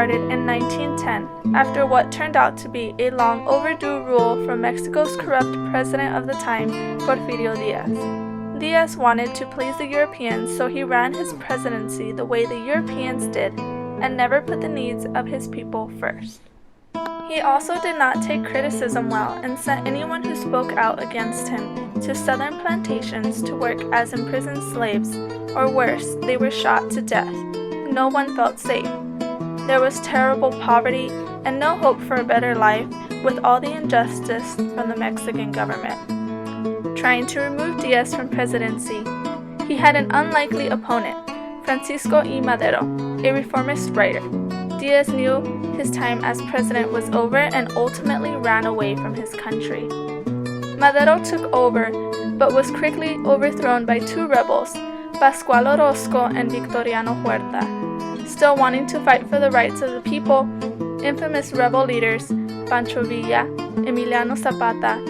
started in 1910 after what turned out to be a long overdue rule from Mexico's corrupt president of the time, Porfirio Diaz. Diaz wanted to please the Europeans, so he ran his presidency the way the Europeans did and never put the needs of his people first. He also did not take criticism well and sent anyone who spoke out against him to southern plantations to work as imprisoned slaves, or worse, they were shot to death. No one felt safe. There was terrible poverty and no hope for a better life with all the injustice from the Mexican government. Trying to remove Diaz from presidency, he had an unlikely opponent, Francisco I. Madero, a reformist writer. Diaz knew his time as president was over and ultimately ran away from his country. Madero took over, but was quickly overthrown by two rebels, Pascual Orozco and Victoriano Huerta. Still wanting to fight for the rights of the people, infamous rebel leaders Pancho Villa, Emiliano Zapata,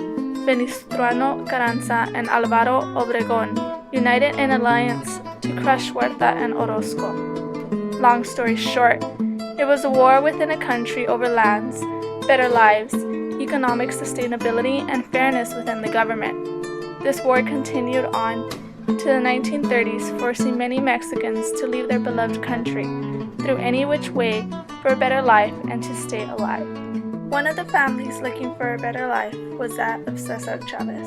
Venustiano Carranza, and Alvaro Obregón united in alliance to crush Huerta and Orozco. Long story short, it was a war within a country over lands, better lives, economic sustainability, and fairness within the government. This war continued on to the 1930s, forcing many Mexicans to leave their beloved country through any which way for a better life and to stay alive. One of the families looking for a better life was that of Cesar Chavez.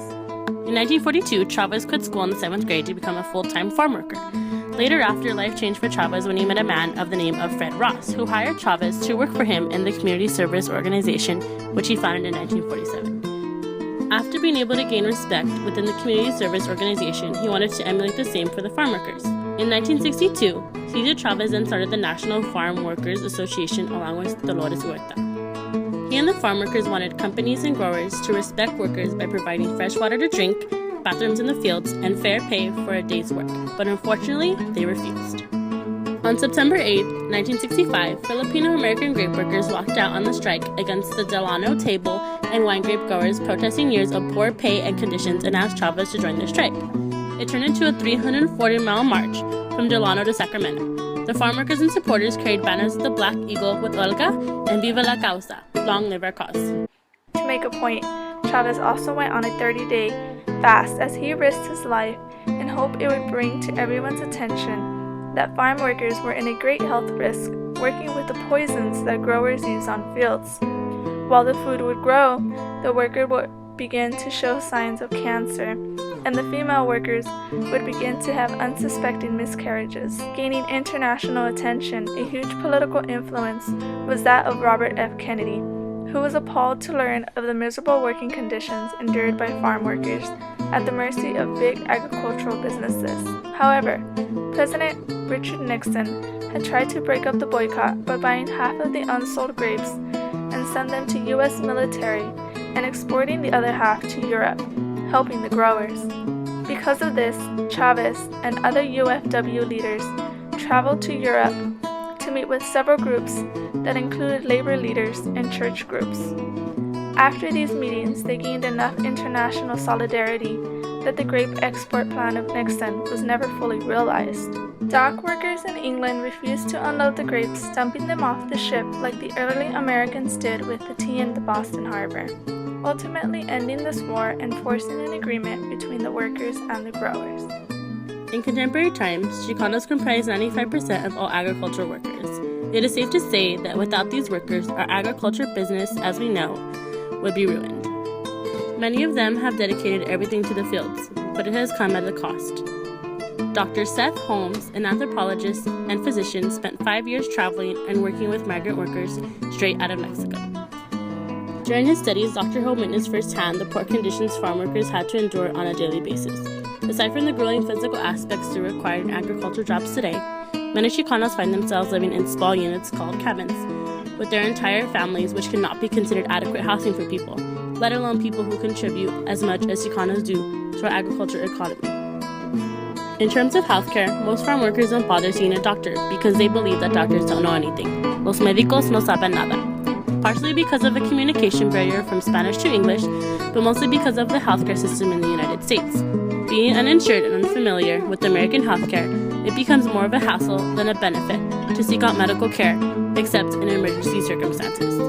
In 1942, Chavez quit school in the 7th grade to become a full-time farm worker. Later after, life changed for Chavez when he met a man of the name of Fred Ross, who hired Chavez to work for him in the community service organization, which he founded in 1947. After being able to gain respect within the community service organization, he wanted to emulate the same for the farm workers. In 1962, Cesar Chavez then started the National Farm Workers Association along with Dolores Huerta. He and the farm workers wanted companies and growers to respect workers by providing fresh water to drink, bathrooms in the fields, and fair pay for a day's work, but unfortunately, they refused. On September 8, 1965, Filipino-American grape workers walked out on the strike against the Delano table and wine grape growers, protesting years of poor pay and conditions, and asked Chavez to join their strike. It turned into a 340-mile march from Delano to Sacramento. The farm workers and supporters carried banners of the Black Eagle with Olga and Viva la Causa, long live our cause. To make a point, Chavez also went on a 30-day fast as he risked his life in hope it would bring to everyone's attention that farm workers were in a great health risk working with the poisons that growers use on fields. While the food would grow, the worker would begin to show signs of cancer, and the female workers would begin to have unsuspecting miscarriages. Gaining international attention, a huge political influence was that of Robert F. Kennedy, who was appalled to learn of the miserable working conditions endured by farm workers at the mercy of big agricultural businesses. However, President Richard Nixon had tried to break up the boycott by buying half of the unsold grapes and send them to U.S. military and exporting the other half to Europe, helping the growers. Because of this, Chavez and other UFW leaders traveled to Europe to meet with several groups that included labor leaders and church groups. After these meetings, they gained enough international solidarity that the grape export plan of Nixon was never fully realized. Dock workers in England refused to unload the grapes, dumping them off the ship like the early Americans did with the tea in the Boston Harbor, ultimately ending this war and forcing an agreement between the workers and the growers. In contemporary times, Chicanos comprise 95% of all agricultural workers. It is safe to say that without these workers, our agriculture business, as we know, would be ruined. Many of them have dedicated everything to the fields, but it has come at a cost. Dr. Seth Holmes, an anthropologist and physician, spent 5 years traveling and working with migrant workers straight out of Mexico. During his studies, Dr. Holmes witnessed firsthand the poor conditions farm workers had to endure on a daily basis. Aside from the grueling physical aspects that are required in agricultural jobs today, many Chicanos find themselves living in small units called cabins, with their entire families, which cannot be considered adequate housing for people, let alone people who contribute as much as Chicanos do to our agriculture economy. In terms of healthcare, most farm workers don't bother seeing a doctor because they believe that doctors don't know anything. Los médicos no saben nada. Partially because of a communication barrier from Spanish to English, but mostly because of the healthcare system in the United States. Being uninsured and unfamiliar with American healthcare, it becomes more of a hassle than a benefit to seek out medical care, except in emergency circumstances.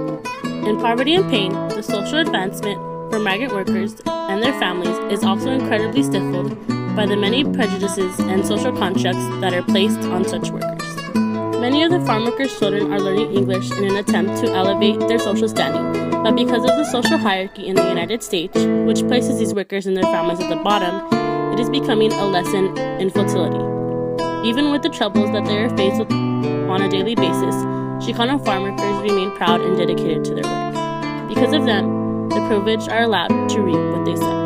In poverty and pain, the social advancement for migrant workers and their families is also incredibly stifled by the many prejudices and social constructs that are placed on such workers. Many of the farm workers' children are learning English in an attempt to elevate their social standing, but because of the social hierarchy in the United States, which places these workers and their families at the bottom, it is becoming a lesson in futility. Even with the troubles that they are faced with on a daily basis, Chicano farm workers remain proud and dedicated to their work. Because of them, the privileged are allowed to reap what they sow.